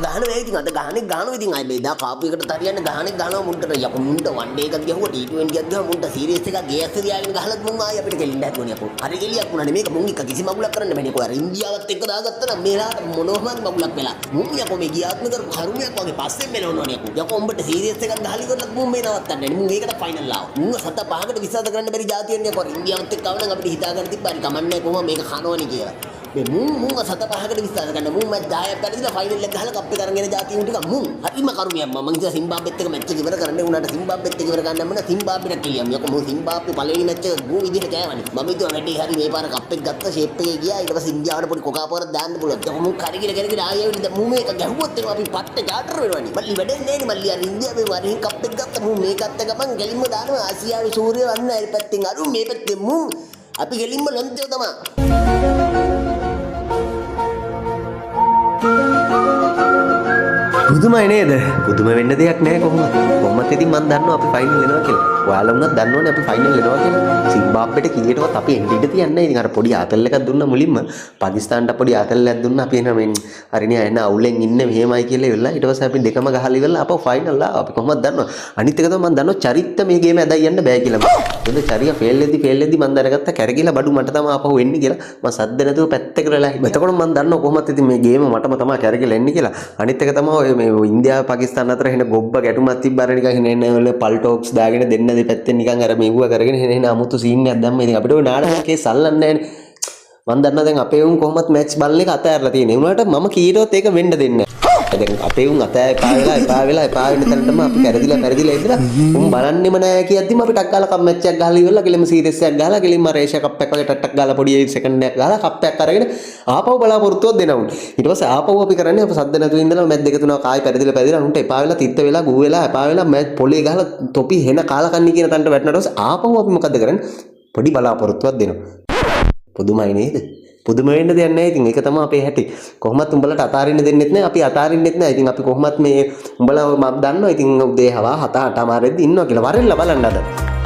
ගහනවා ඉතින් අද ගහනවා ඉතින් අය මේ දා කාපු එකට තරියන්න ගහනවා මුන්ට යකෝ මුන්ට වන් ඩේ එකක් ගහුවා T20 එකක් ගහුවා මුන්ට සීරීස් එකක් ගේස් තියාගෙන ගහලත් මුන් ආයි අපිට කෙලින්න හැදුවනේ යකෝ හරි කෙලියක් වුණානේ මේක මුන් එක කිසි මගුලක් කරන්න බෑනේ කොහර ඉන්දියාවත් එක්ක දාගත්තා නම් මේලාට මොනවම මගුලක් වෙලා මුන් යකෝ මේ ගියාත්ම කරපු කරුණයක් වගේ පස්සෙන් මෙලවනවනේ යකෝ උඹට සීරීස් එකක් ගහලි කරලත් මුන් මේ නවත්තන්නේ මුන් ඒකට ෆයිනල් ආවා මුන් සත පහකට විශ්වාස කරන්න බැරි જાතියන්නේ යකෝ ඉන්දියාවත් එක්ක ආව නම් අපිට හිතා ගන්න තිබ්බානේ කමන්නේ කොහොම මේක කනවනේ කියලා මුන් සත පහකට විශ්වාස කරන්න මුන් මැච් 10ක් ගන්නදිලා ෆයිනල් එක ගහලා කප් එක අරගෙන යන જાතියුන් ටික මුන් හරිම කරුණියක් මම කිව්වා සිම්බාබ්වෙත් එක මැච් එක ඉවර කරන්න උනාට සිම්බාබ්වෙත් එක ඉවර ගන්න නම් සිම්බාබ්වෙට කිලියම් යකෝ මෝ සිම්බාබ්වෙ පළවෙනි මැච් එක ගෝ විදිහට කෑවනේ මම හිතුවා වැඩි හරි මේ පාර කප් එක ගත්ත ෂේප් එකේ ගියා ඊට පස්සේ ඉන්දියාවට පොඩි කොකාපුවරක් දාන්න පුළුවන් යකෝ මෝ කරගෙන ආයෙත් මූ මේක ගැහුවොත් එනවා අපි පට්ට චාටර් වෙනවනේ මල්ලි වැඩේ නෑනේ මල්ලි අර ඉන්දියාවේ වරින් කප් එක ගත්ත මූ මේකත් ගමන් ගෙලින්ම දානවා ආසියාවේ සූර්ය වන්න අර පැත්තෙන් අරු මේ පැත්තෙන් මූ අපි ගෙලින්ම ලොන්තේ තමයි පුදුමයි නේද? පුදුම වෙන්න දෙයක් නැහැ කොහොමද ඉතින් මම දන්නවා අපි ෆයිනල් එනවා කියලා. ඔයාලා වුණත් දන්නවනේ අපි ෆයිනල් එනවා කියලා. සිම්බාබ්වෙට කීයටවත් අපි එන්න ඉඩ තියන්නේ නැහැ. ඉතින් අර පොඩි ආතල් එකක් දුන්නා මුලින්ම. පාකිස්තානට පොඩි ආතල් එකක් දුන්නා. අපි එන මේ හරිනේ එන අවුලෙන් ඉන්නේ මෙහෙමයි කියලා ඉවරලා ඊට පස්සේ අපි දෙකම ගහලා ඉවරලා අපෝ ෆයිනල් ආවා. අපි කොහොමද දන්නවා? අනිත් එක තමයි මම දන්නවා චරිත මේ ගේම ඇදයි යන්න බෑ කියලා. මොකද චරිය ෆේල් වෙද්දි මම දැනගත්තා කැරකිලා බඩු මට තමයි ආපහු එන්නේ කියලා. මම සද්ද නැතුව පැත්තකට වෙලා හිටියා. එතකොට මම දන්නවා කොහොමද ඉතින් මේ ගේම මටම තමයි කැරකිලා එන්නේ කියලා. අනිත් එක තමයි ඔය මේ ඉන්දියාව පාකිස්තාන අතර එන ගොබ්බ ගැටුමක් තිබ්බාර නිකන් එන වල පල් ටොක්ස් දාගෙන දෙන්න දෙපැත්තෙන් නිකන් අර මෙව්ව කරගෙන එන අමුතු සීන් එකක් දැම්ම. ඉතින් අපිට ඔය නාටකයේ සල්ලන්නේ නැහැනේ. මම දන්නවා දැන් අපේ උන් කොහොමත් මැච් බලන එක අතහැරලා තියෙන්නේ. උනාට මම කීරොත් ඒක වෙන්න දෙන්නේ නැහැ. දැන් අපේ උන් එපා වෙන තැනටම අපි පෙරදිලා ඉඳලා උන් බලන්නෙම නැහැ කියද්දිම අපි ටක් ගාලා කම් මැච් එකක් ගහලා ඉවරලා කෙලිම සීරීස් එකක් ගහලා කෙලිම රේෂා කප් එකක් වගේ ටක් ගාලා පොඩි සෙකන්ඩ් එකක් ගහලා කප් එකක් අරගෙන ආපහු බලාපොරොත්තුවක් දෙනවා. ඊට පස්සේ ආපහු අපි කරන්නේ අප සද්ද නැතුව ඉඳලා මැච් දෙක තුනක් ආයි පෙරදිලා උන්ට එපා වෙලා තිත්ත වෙලා ගු වෙලා එපා වෙලා මැච් පොලේ ගහලා තොපි හෙන කාලා කන්නේ කියන තැනට වැටෙනට පස්සේ ආපහු අපි මොකද කරන්නේ? පොඩි බලාපොරොත්තුවක් දෙනවා. පුදුමයි නේද? පුදුම වෙන්න දෙයක් නැහැ. ඉතින් ඒක තමයි අපේ හැටි. කොහොමත් උඹලට අතාරින්න දෙන්නෙත් නැහැ. අපි අතාරින්නෙත් නැහැ. ඉතින් අපි කොහොමත් මේ උඹලා මම දන්නවා. ඉතින් උදේ හවා 7-8 මාරෙද්දි ඉන්නවා කියලා. වරෙල්ලා බලන්න අද.